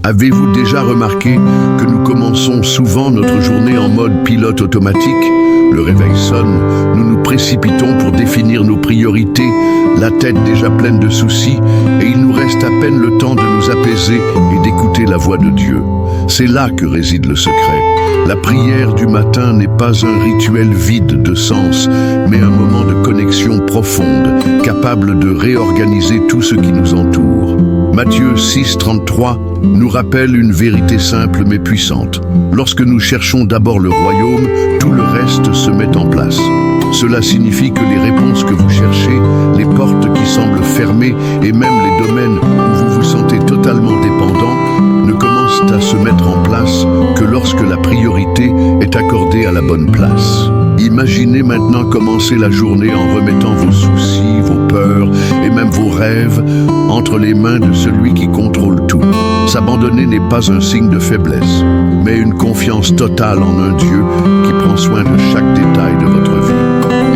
Avez-vous déjà remarqué que nous commençons souvent notre journée en mode pilote automatique? Le réveil sonne, nous nous précipitons pour définir nos priorités, la tête déjà pleine de soucis, et il nous reste à peine le temps de nous apaiser et d'écouter la voix de Dieu. C'est là que réside le secret. La prière du matin n'est pas un rituel vide de sens, mais un moment de connexion profonde, capable de réorganiser tout ce qui nous entoure. Matthieu 6,33 nous rappelle une vérité simple mais puissante. Lorsque nous cherchons d'abord le royaume, tout le reste se met en place. Cela signifie que les réponses que vous cherchez, les portes qui semblent fermées et même les domaines où vous vous sentez totalement dépendant ne commencent à se mettre en place que lorsque la priorité est accordée à la bonne place. Imaginez maintenant commencer la journée en remettant vos soucis, vos peurs et même vos rêves entre les mains de celui qui contrôle tout. S'abandonner n'est pas un signe de faiblesse, mais une confiance totale en un Dieu qui prend soin de chaque détail de votre vie.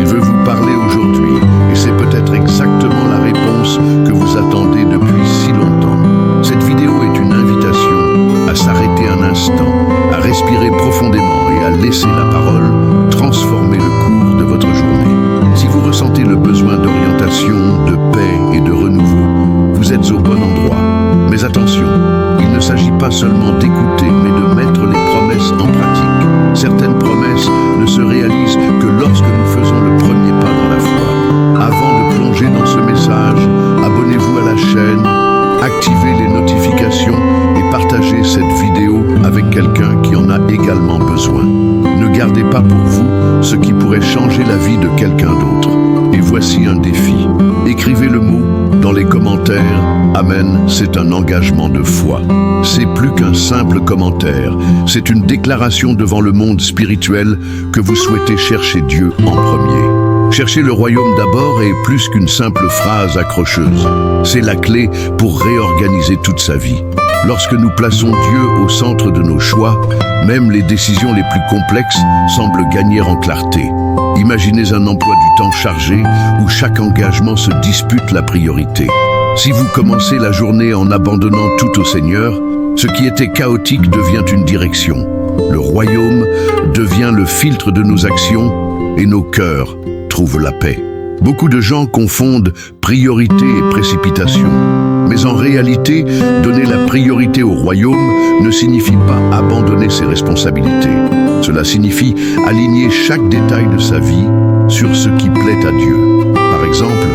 Il veut vous parler aujourd'hui et c'est peut-être exactement la réponse que vous attendez depuis si longtemps. Cette vidéo est une invitation à s'arrêter un instant, à respirer profondément et à laisser la parole transformer le cours de votre journée. Si vous ressentez le besoin d'orientation, de paix et de renouveau, vous êtes au bon endroit. Mais attention, il ne s'agit pas seulement d'écouter, mais de mettre les promesses en pratique. Certaines promesses ne se réalisent que lorsque nous faisons le premier pas dans la foi. Avant de plonger dans ce message, abonnez-vous à la chaîne, activez les notifications et partagez cette vidéo avec quelqu'un qui en a également besoin. Ne gardez pas pour vous ce qui pourrait changer la vie de quelqu'un d'autre. Et voici un défi. Écrivez le mot dans les commentaires. Amen, c'est un engagement de foi. C'est plus qu'un simple commentaire. C'est une déclaration devant le monde spirituel que vous souhaitez chercher Dieu en premier. Chercher le royaume d'abord est plus qu'une simple phrase accrocheuse. C'est la clé pour réorganiser toute sa vie. Lorsque nous plaçons Dieu au centre de nos choix, même les décisions les plus complexes semblent gagner en clarté. Imaginez un emploi du temps chargé où chaque engagement se dispute la priorité. Si vous commencez la journée en abandonnant tout au Seigneur, ce qui était chaotique devient une direction. Le royaume devient le filtre de nos actions et nos cœurs trouvent la paix. Beaucoup de gens confondent priorité et précipitation. Mais en réalité, donner la priorité au royaume ne signifie pas abandonner ses responsabilités. Cela signifie aligner chaque détail de sa vie sur ce qui plaît à Dieu. Par exemple,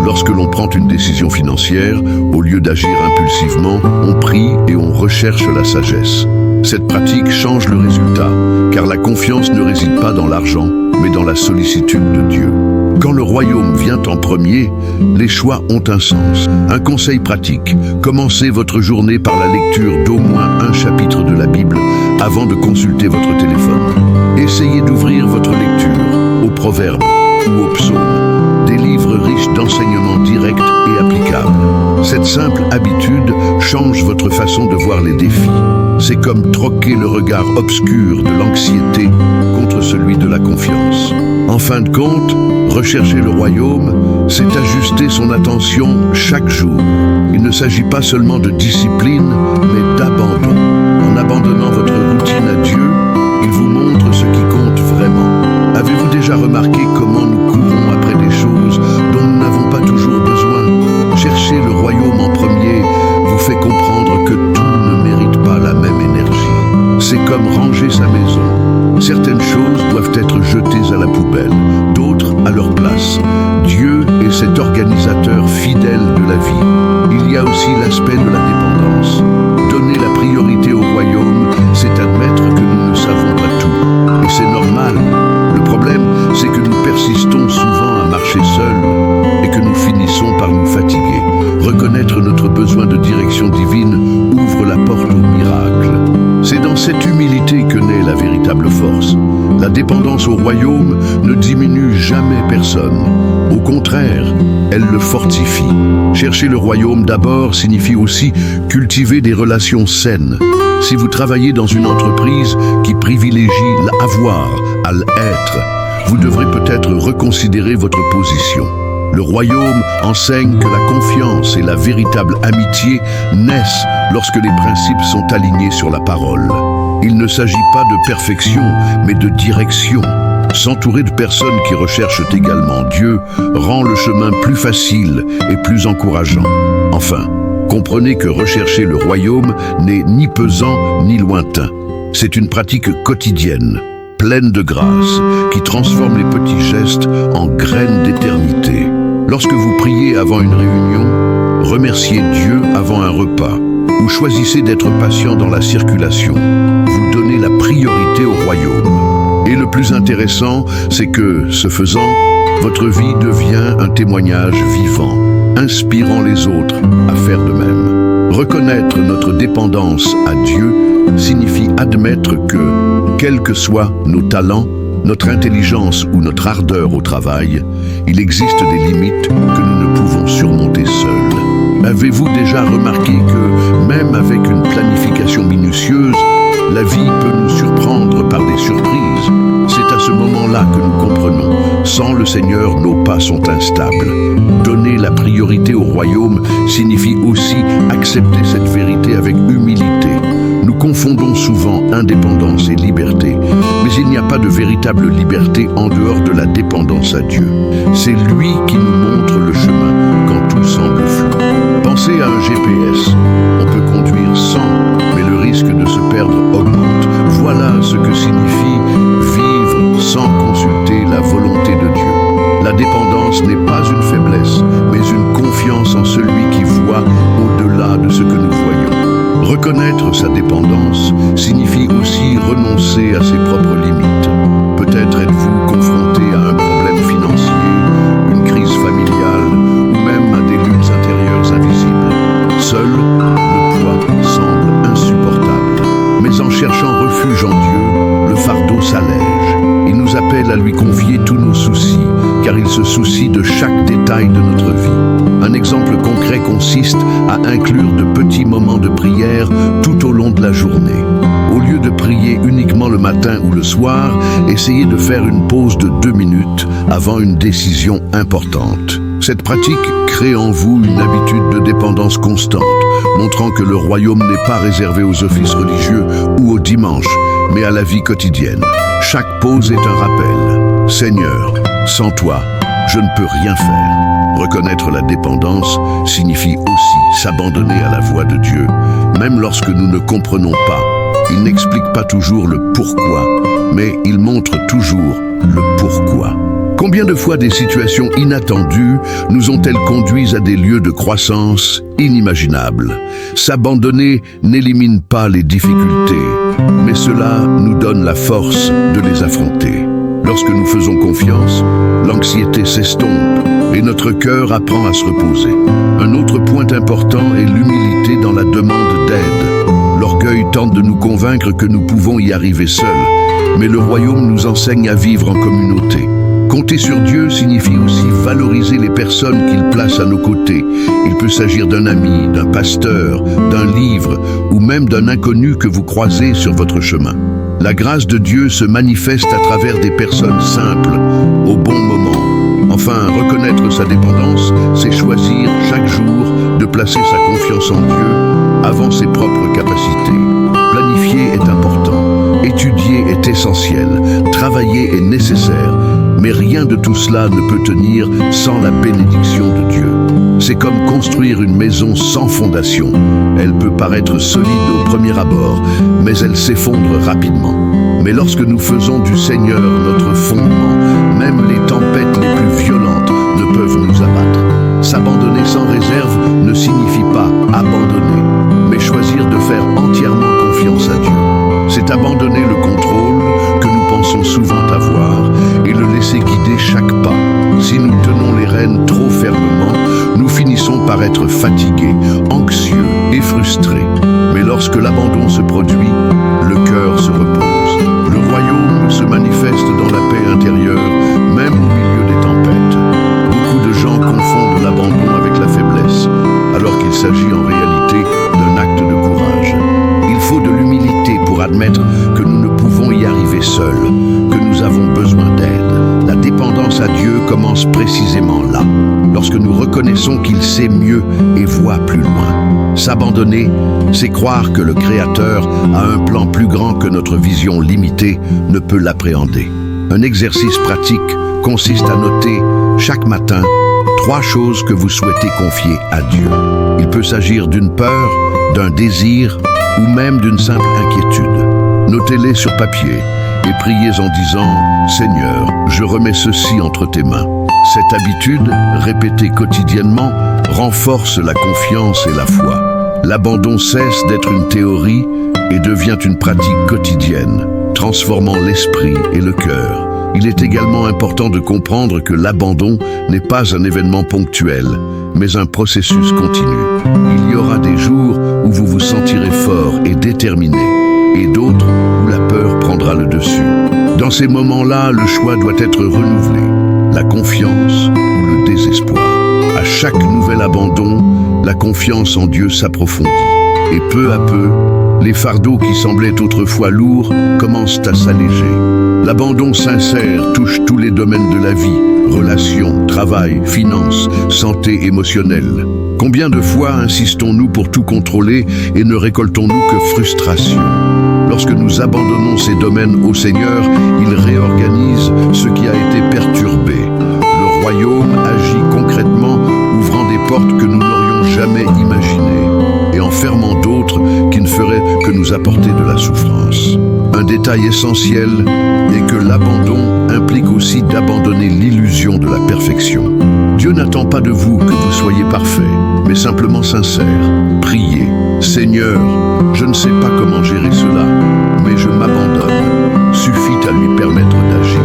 lorsque l'on prend une décision financière, au lieu d'agir impulsivement, on prie et on recherche la sagesse. Cette pratique change le résultat, car la confiance ne réside pas dans l'argent, mais dans la sollicitude de Dieu. Quand le royaume vient en premier, les choix ont un sens. Un conseil pratique, commencez votre journée par la lecture d'au moins un chapitre de la Bible avant de consulter votre téléphone. Essayez d'ouvrir votre lecture aux proverbes ou aux psaumes, des livres riches d'enseignements directs et applicables. Cette simple habitude change votre façon de voir les défis. C'est comme troquer le regard obscur de l'anxiété contre celui de la confiance. En fin de compte, rechercher le royaume, c'est ajuster son attention chaque jour. Il ne s'agit pas seulement de discipline, mais d'abandon. En abandonnant votre routine à Dieu, il vous montre ce qui compte vraiment. Avez-vous déjà remarqué comment nous courons après des choses dont nous n'avons pas toujours besoin? Chercher le royaume en premier vous fait comprendre que tout ne mérite pas la même énergie. C'est comme ranger sa maison. Certaines choses doivent être jetées à la poubelle, d'autres à leur place. Dieu est cet organisateur fidèle de la vie. Il y a aussi l'aspect de la dépendance. Donner la priorité au royaume, c'est admettre que nous ne savons pas tout. Et c'est normal. Le problème, c'est que nous persistons souvent à marcher seuls et que nous finissons par nous fatiguer. Reconnaître notre besoin de direction divine ouvre la porte au miracle. C'est dans cette humilité que naît la véritable force. La dépendance au royaume ne diminue jamais personne. Au contraire, elle le fortifie. Chercher le royaume d'abord signifie aussi cultiver des relations saines. Si vous travaillez dans une entreprise qui privilégie l'avoir à l'être, vous devrez peut-être reconsidérer votre position. Le royaume enseigne que la confiance et la véritable amitié naissent lorsque les principes sont alignés sur la parole. Il ne s'agit pas de perfection, mais de direction. S'entourer de personnes qui recherchent également Dieu rend le chemin plus facile et plus encourageant. Enfin, comprenez que rechercher le royaume n'est ni pesant ni lointain. C'est une pratique quotidienne, pleine de grâce, qui transforme les petits gestes en graines d'éternité. Lorsque vous priez avant une réunion, remerciez Dieu avant un repas, ou choisissez d'être patient dans la circulation, vous donnez la priorité au royaume. Et le plus intéressant, c'est que, ce faisant, votre vie devient un témoignage vivant, inspirant les autres à faire de même. Reconnaître notre dépendance à Dieu signifie admettre que, quels que soient nos talents, notre intelligence ou notre ardeur au travail, il existe des limites que nous ne pouvons surmonter seuls. Avez-vous déjà remarqué que, même avec une planification minutieuse, la vie peut nous surprendre par des surprises? C'est à ce moment-là que nous comprenons, sans le Seigneur, nos pas sont instables. Donner la priorité au royaume signifie aussi accepter cette vérité avec humilité. Nous confondons souvent indépendance et liberté, mais il n'y a pas de véritable liberté en dehors de la dépendance à Dieu. C'est lui qui nous montre le chemin quand tout semble flou. Pensez à un GPS. On peut conduire sans, mais le risque de se perdre augmente. Voilà ce que signifie vivre sans consulter la volonté de Dieu. La dépendance n'est pas une faiblesse, mais une confiance en celui qui voit au-delà de ce que nous voyons. Reconnaître sa dépendance signifie aussi renoncer à ses propres limites. Peut-être êtes-vous confronté à un problème financier, une crise familiale ou même à des luttes intérieures invisibles. Seul, le poids semble insupportable. Mais en cherchant refuge en Dieu, le fardeau s'allège. Il nous appelle à lui confier tous nos soucis, car il se soucie de chaque détail de notre vie. Un exemple concret consiste à inclure de petits moments de prière tout au long de la journée. Au lieu de prier uniquement le matin ou le soir, essayez de faire une pause de 2 minutes avant une décision importante. Cette pratique crée en vous une habitude de dépendance constante, montrant que le royaume n'est pas réservé aux offices religieux ou aux dimanches, mais à la vie quotidienne. Chaque pause est un rappel. Seigneur, sans toi, je ne peux rien faire. Reconnaître la dépendance signifie aussi s'abandonner à la voix de Dieu, même lorsque nous ne comprenons pas. Il n'explique pas toujours le pourquoi, mais il montre toujours le pourquoi. Combien de fois des situations inattendues nous ont-elles conduits à des lieux de croissance inimaginables? S'abandonner n'élimine pas les difficultés, mais cela nous donne la force de les affronter. Lorsque nous faisons confiance, l'anxiété s'estompe et notre cœur apprend à se reposer. Un autre point important est l'humilité dans la demande d'aide. L'orgueil tente de nous convaincre que nous pouvons y arriver seuls, mais le royaume nous enseigne à vivre en communauté. Compter sur Dieu signifie aussi valoriser les personnes qu'il place à nos côtés. Il peut s'agir d'un ami, d'un pasteur, d'un livre ou même d'un inconnu que vous croisez sur votre chemin. La grâce de Dieu se manifeste à travers des personnes simples, au bon moment. Enfin, reconnaître sa dépendance, c'est choisir chaque jour de placer sa confiance en Dieu avant ses propres capacités. Planifier est important, étudier est essentiel, travailler est nécessaire, mais rien de tout cela ne peut tenir sans la bénédiction de Dieu. C'est comme construire une maison sans fondation. Elle peut paraître solide au premier abord, mais elle s'effondre rapidement. Mais lorsque nous faisons du Seigneur notre fondement, même les tempêtes les plus violentes ne peuvent nous abattre. S'abandonner sans réserve ne signifie pas abandonner, mais choisir de faire entièrement confiance à Dieu. C'est abandonner le contrôle que nous pensons souvent avoir et le laisser guider chaque pas. Si nous tenons les rênes trop fermement, nous finissons par être fatigués, anxieux et frustrés. Mais lorsque l'abandon se produit, le cœur se repose. Le royaume se manifeste dans la paix intérieure, même au milieu des tempêtes. Beaucoup de gens confondent l'abandon avec la faiblesse, alors qu'il s'agit en réalité d'un acte de courage. Il faut de l'humilité pour admettre que nous ne pouvons y arriver seuls, que nous avons besoin d'aide. La dépendance à Dieu commence précisément là, lorsque nous reconnaissons qu'il sait mieux et voit plus loin. S'abandonner, c'est croire que le Créateur a un plan plus grand que notre vision limitée ne peut l'appréhender. Un exercice pratique consiste à noter chaque matin 3 choses que vous souhaitez confier à Dieu. Il peut s'agir d'une peur, d'un désir ou même d'une simple inquiétude. Notez-les sur papier et priez en disant « Seigneur, je remets ceci entre tes mains ». Cette habitude, répétée quotidiennement, renforce la confiance et la foi. L'abandon cesse d'être une théorie et devient une pratique quotidienne, transformant l'esprit et le cœur. Il est également important de comprendre que l'abandon n'est pas un événement ponctuel, mais un processus continu. Il y aura des jours où vous vous sentirez fort et déterminé, et d'autres où la peur prendra le dessus. Dans ces moments-là, le choix doit être renouvelé, la confiance ou le désespoir. À chaque nouvel abandon, la confiance en Dieu s'approfondit, et peu à peu, les fardeaux qui semblaient autrefois lourds commencent à s'alléger. L'abandon sincère touche tous les domaines de la vie, relations, travail, finances, santé émotionnelle. Combien de fois insistons-nous pour tout contrôler et ne récoltons-nous que frustration? Lorsque nous abandonnons ces domaines au Seigneur, il réorganise ce qui a été perturbé. Le royaume agit concrètement, ouvrant des portes que nous n'aurions jamais imaginées et en fermant d'autres qui ne feraient que nous apporter de la souffrance. Un détail essentiel est que l'abandon implique aussi d'abandonner l'illusion de la perfection. Dieu n'attend pas de vous que vous soyez parfait, mais simplement sincère. Priez, Seigneur, je ne sais pas comment gérer cela, mais je m'abandonne. Suffit à lui permettre d'agir.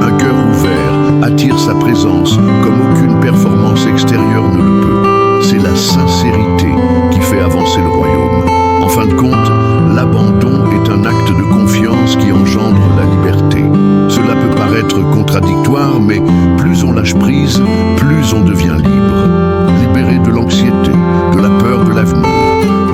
Un cœur ouvert attire sa présence comme aucune performance extérieure ne le peut. C'est la sincérité qui fait avancer le royaume. En fin de compte, l'abandon est un acte de confiance qui engendre la liberté. Cela peut paraître contradictoire, mais plus on lâche prise, plus on devient libre. Libéré de l'anxiété, de la peur de l'avenir,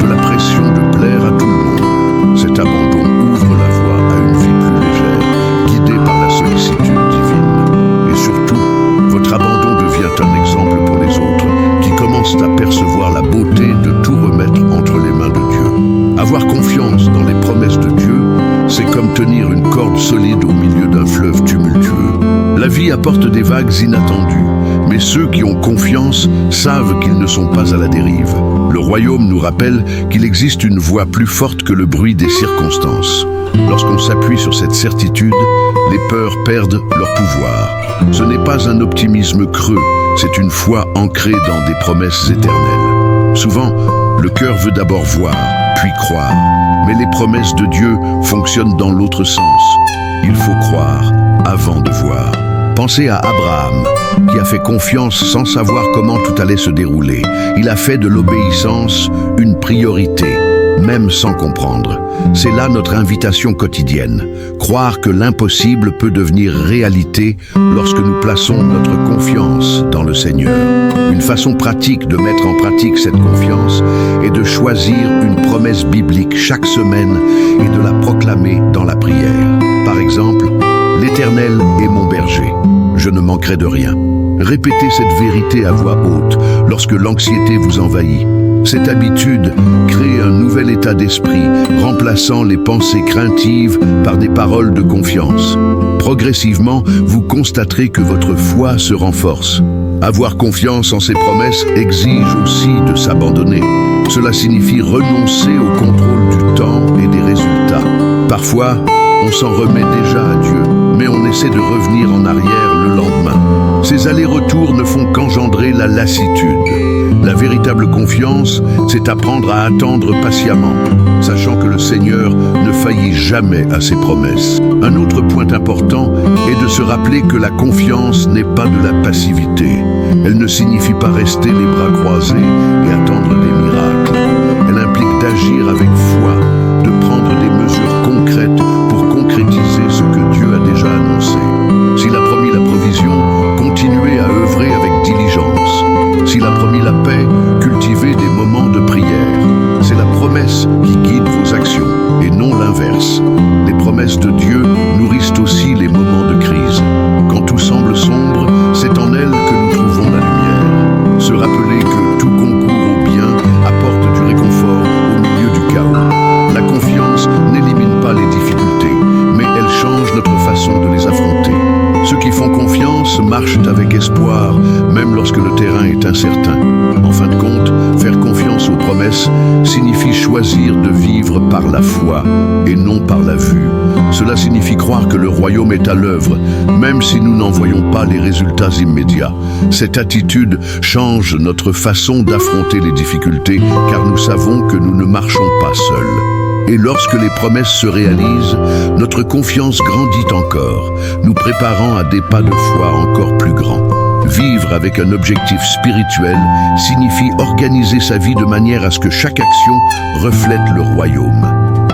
de la pression de plaire à tout le monde. Cet abandon ouvre la voie à une vie plus légère, guidée par la sollicitude divine. Et surtout, votre abandon devient un exemple pour les autres, qui commencent à percevoir la beauté de tout remettre entre les mains de Dieu. Avoir confiance dans les promesses de Dieu, c'est comme tenir une corde solide au milieu d'un fleuve tumultueux. La vie apporte des vagues inattendues, mais ceux qui ont confiance savent qu'ils ne sont pas à la dérive. Le royaume nous rappelle qu'il existe une voix plus forte que le bruit des circonstances. Lorsqu'on s'appuie sur cette certitude, les peurs perdent leur pouvoir. Ce n'est pas un optimisme creux, c'est une foi ancrée dans des promesses éternelles. Souvent, le cœur veut d'abord voir, puis croire. Mais les promesses de Dieu fonctionnent dans l'autre sens. Il faut croire avant de voir. Pensez à Abraham, qui a fait confiance sans savoir comment tout allait se dérouler. Il a fait de l'obéissance une priorité, même sans comprendre. C'est là notre invitation quotidienne. Croire que l'impossible peut devenir réalité lorsque nous plaçons notre confiance dans le Seigneur. Une façon pratique de mettre en pratique cette confiance est de choisir une promesse biblique chaque semaine et de la proclamer dans la prière. Par exemple, « L'Éternel est mon berger, je ne manquerai de rien ». Répétez cette vérité à voix haute lorsque l'anxiété vous envahit. Cette habitude crée un nouvel état d'esprit, remplaçant les pensées craintives par des paroles de confiance. Progressivement, vous constaterez que votre foi se renforce. Avoir confiance en ses promesses exige aussi de s'abandonner. Cela signifie renoncer au contrôle du temps et des résultats. Parfois, on s'en remet déjà à Dieu, mais on essaie de revenir en arrière le lendemain. Ces allers-retours ne font qu'engendrer la lassitude. La véritable confiance, c'est apprendre à attendre patiemment, sachant que le Seigneur ne faillit jamais à ses promesses. Un autre point important est de se rappeler que la confiance n'est pas de la passivité. Elle ne signifie pas rester les bras croisés et attendre des miracles. Elle implique d'agir avec foi, de prendre des mesures concrètes pour concrétiser ce que Dieu a déjà annoncé. S'il a promis la provision, continuez à œuvrer avec diligence. S'il a promis la paix, cultivez des moments de prière. C'est la promesse qui guide vos actions et non l'inverse. Les promesses de Dieu nourrissent aussi les moments de crise. Quand tout semble sombre, c'est incertain. En fin de compte, faire confiance aux promesses signifie choisir de vivre par la foi et non par la vue. Cela signifie croire que le royaume est à l'œuvre, même si nous n'en voyons pas les résultats immédiats. Cette attitude change notre façon d'affronter les difficultés, car nous savons que nous ne marchons pas seuls. Et lorsque les promesses se réalisent, notre confiance grandit encore, nous préparant à des pas de foi encore plus grands. Vivre avec un objectif spirituel signifie organiser sa vie de manière à ce que chaque action reflète le royaume.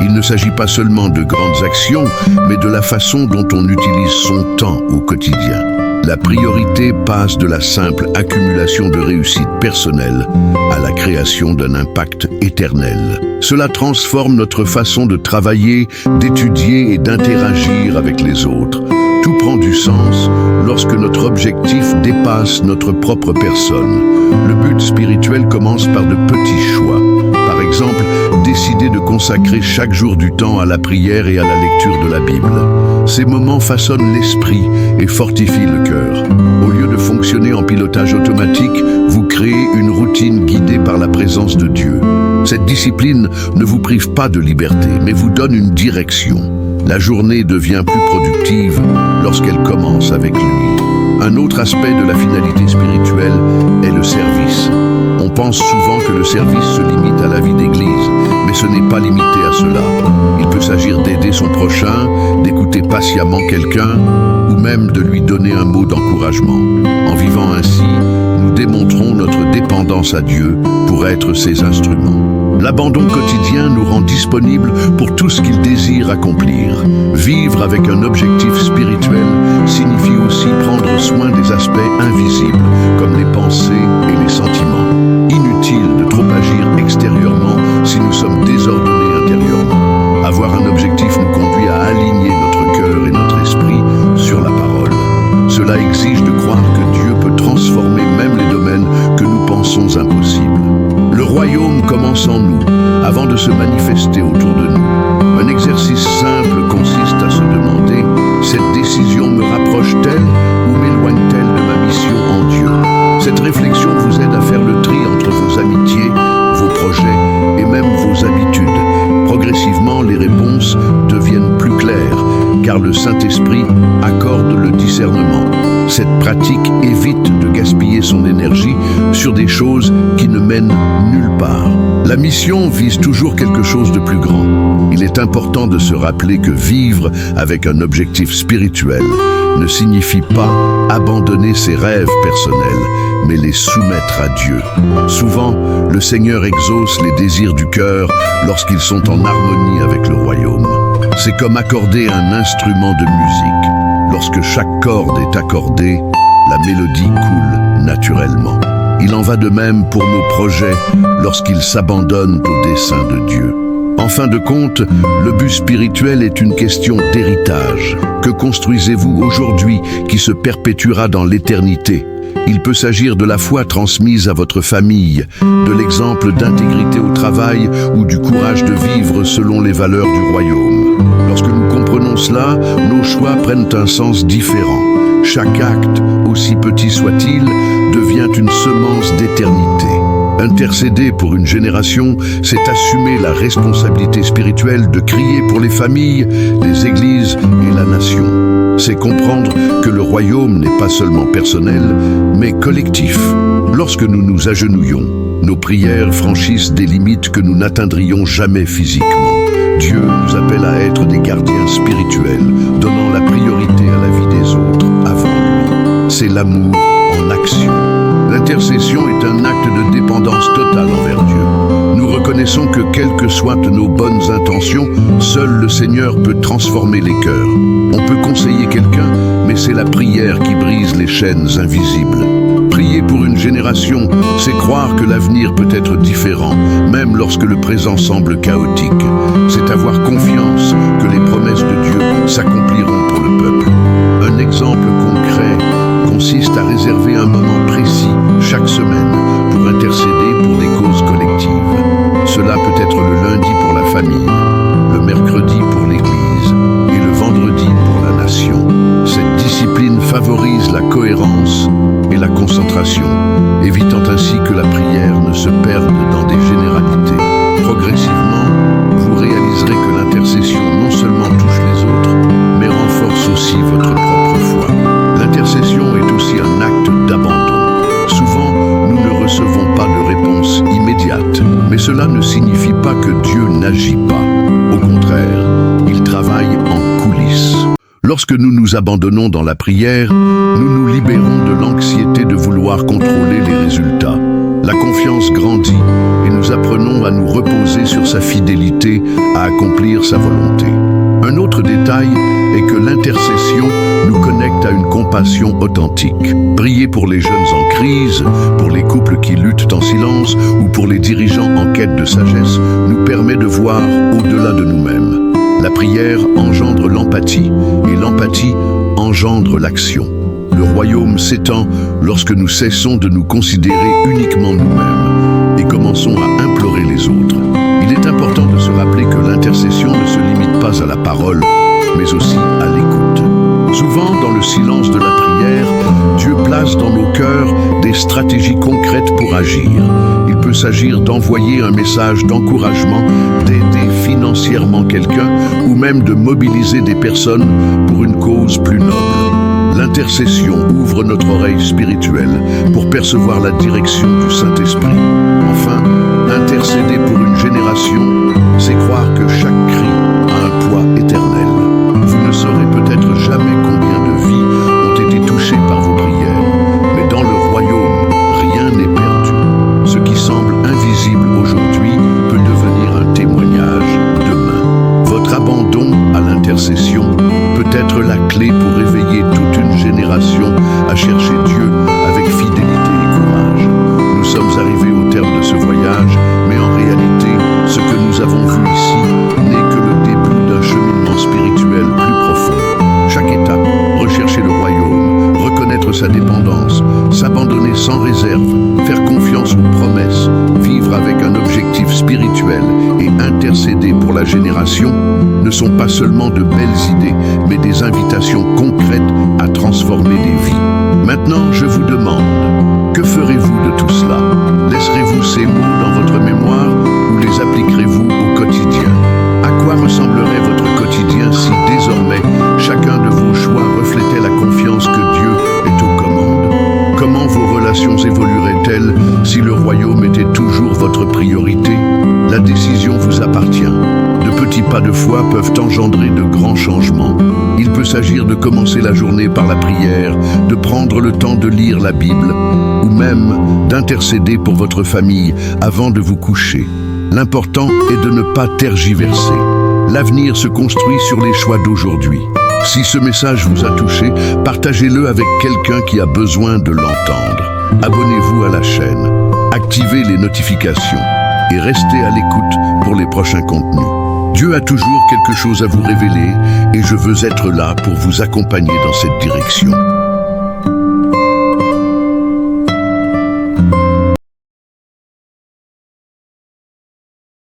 Il ne s'agit pas seulement de grandes actions, mais de la façon dont on utilise son temps au quotidien. La priorité passe de la simple accumulation de réussites personnelles à la création d'un impact éternel. Cela transforme notre façon de travailler, d'étudier et d'interagir avec les autres. Tout prend du sens lorsque notre objectif dépasse notre propre personne. Le but spirituel commence par de petits choix. Par exemple, décider de consacrer chaque jour du temps à la prière et à la lecture de la Bible. Ces moments façonnent l'esprit et fortifient le cœur. Au lieu de fonctionner en pilotage automatique, vous créez une routine guidée par la présence de Dieu. Cette discipline ne vous prive pas de liberté, mais vous donne une direction. La journée devient plus productive lorsqu'elle commence avec lui. Un autre aspect de la finalité spirituelle est le service. On pense souvent que le service se limite à la vie d'église, mais ce n'est pas limité à cela. Il peut s'agir d'aider son prochain, d'écouter patiemment quelqu'un, ou même de lui donner un mot d'encouragement. En vivant ainsi, nous démontrons notre dépendance à Dieu pour être ses instruments. L'abandon quotidien nous rend disponibles pour tout ce qu'il désire accomplir. Vivre avec un objectif spirituel signifie aussi prendre soin des aspects invisibles, comme les pensées et les sentiments. Inutile de trop agir extérieurement si nous sommes désordonnés intérieurement. Avoir un objectif nous conduit à aligner notre cœur et notre esprit sur la parole. Cela exige de croire que Dieu peut transformer même les domaines que nous pensons impossibles. Le royaume commence en nous, avant de se manifester autour de nous. Un exercice simple consiste à se demander: cette décision me rapproche-t-elle ou m'éloigne-t-elle de ma mission en Dieu? Cette réflexion vous aide à faire le tri entre vos amitiés, vos projets et même vos habitudes. Progressivement, les réponses deviennent plus claires, car le Saint-Esprit accorde le discernement. Cette pratique évite de gaspiller son énergie sur des choses qui ne mènent nulle part. La mission vise toujours quelque chose de plus grand. Il est important de se rappeler que vivre avec un objectif spirituel ne signifie pas abandonner ses rêves personnels, mais les soumettre à Dieu. Souvent, le Seigneur exauce les désirs du cœur lorsqu'ils sont en harmonie avec le royaume. C'est comme accorder un instrument de musique. Lorsque chaque corde est accordée, la mélodie coule naturellement. Il en va de même pour nos projets lorsqu'ils s'abandonnent au dessein de Dieu. En fin de compte, le but spirituel est une question d'héritage. Que construisez-vous aujourd'hui qui se perpétuera dans l'éternité? Il peut s'agir de la foi transmise à votre famille, de l'exemple d'intégrité au travail ou du courage de vivre selon les valeurs du royaume. Lorsque nous comprenons cela, nos choix prennent un sens différent. Chaque acte, aussi petit soit-il, devient une semence d'éternité. Intercéder pour une génération, c'est assumer la responsabilité spirituelle de crier pour les familles, les églises et la nation. C'est comprendre que le royaume n'est pas seulement personnel, mais collectif. Lorsque nous nous agenouillons, nos prières franchissent des limites que nous n'atteindrions jamais physiquement. Dieu nous appelle à être des gardiens spirituels, donnant la priorité à la vie des autres avant lui. C'est l'amour en action. L'intercession est un acte de dépendance totale envers Dieu. Nous reconnaissons que quelles que soient nos bonnes intentions, seul le Seigneur peut transformer les cœurs. On peut conseiller quelqu'un, mais c'est la prière qui brise les chaînes invisibles. Prier pour une génération, c'est croire que l'avenir peut être différent, même lorsque le présent semble chaotique. C'est avoir confiance que les promesses de Dieu s'accompliront pour le peuple. Un exemple concret consiste à réserver un moment précis chaque semaine pour intercéder pour des causes collectives. Cela peut être le lundi pour la famille, le mercredi pour l'Église et le vendredi pour la nation. Cette discipline favorise la cohérence et la concentration, évitant cela ne signifie pas que Dieu n'agit pas. Au contraire, il travaille en coulisses. Lorsque nous nous abandonnons dans la prière, nous nous libérons de l'anxiété de vouloir contrôler les résultats. La confiance grandit et nous apprenons à nous reposer sur sa fidélité à accomplir sa volonté. Un autre détail est que l'intercession nous connecte à une compassion authentique. Prier pour les jeunes en crise, pour les couples qui luttent en silence ou pour les dirigeants en quête de sagesse nous permet de voir au-delà de nous-mêmes. La prière engendre l'empathie et l'empathie engendre l'action. Le royaume s'étend lorsque nous cessons de nous considérer uniquement nous-mêmes et commençons à implorer les autres. Il est important de se rappeler que l'intercession ne se limite pas à la parole, mais aussi à l'écoute. Souvent, dans le silence de la prière, Dieu place dans nos cœurs des stratégies concrètes pour agir. Il peut s'agir d'envoyer un message d'encouragement, d'aider financièrement quelqu'un ou même de mobiliser des personnes pour une cause plus noble. L'intercession ouvre notre oreille spirituelle pour percevoir la direction du Saint-Esprit. Enfin, intercéder pour une génération, c'est croire que chaque cri a un poids éternel. Vous ne saurez peut-être jamais combien de vies ont été touchées par vos prières, mais dans le royaume, rien n'est perdu. Ce qui semble invisible aujourd'hui peut devenir un témoignage demain. Votre abandon à l'intercession peut être la clé pour éveiller toute une génération à chercher Dieu avec fidélité et courage. Nous sommes arrivés au terme de ce voyage, mais en réalité, ce que nous avons vu ici n'est que le début d'un cheminement spirituel plus profond. Chaque étape, rechercher le royaume, reconnaître sa dépendance, s'abandonner sans réserve, faire confiance aux promesses, vivre avec un objectif spirituel et intercéder pour la génération ne sont pas seulement de belles idées, mais des invitations concrètes à transformer des vies. Maintenant, je vous demande, que ferez-vous de tout cela? Laisserez-vous ces mots dans votre mémoire ou les appliquerez-vous au quotidien? À quoi ressemblerait votre quotidien si désormais chacun de vos choix reflétait la confiance que Dieu est aux commandes? Comment vos relations évolueraient-elles si le royaume était toujours votre priorité? La décision vous appartient. De petits pas de foi peuvent engendrer de grands changements. Il peut s'agir de commencer la journée par la prière, de prendre le temps de lire la Bible, ou même d'intercéder pour votre famille avant de vous coucher. L'important est de ne pas tergiverser. L'avenir se construit sur les choix d'aujourd'hui. Si ce message vous a touché, partagez-le avec quelqu'un qui a besoin de l'entendre. Abonnez-vous à la chaîne, activez les notifications et restez à l'écoute pour les prochains contenus. Dieu a toujours quelque chose à vous révéler et je veux être là pour vous accompagner dans cette direction.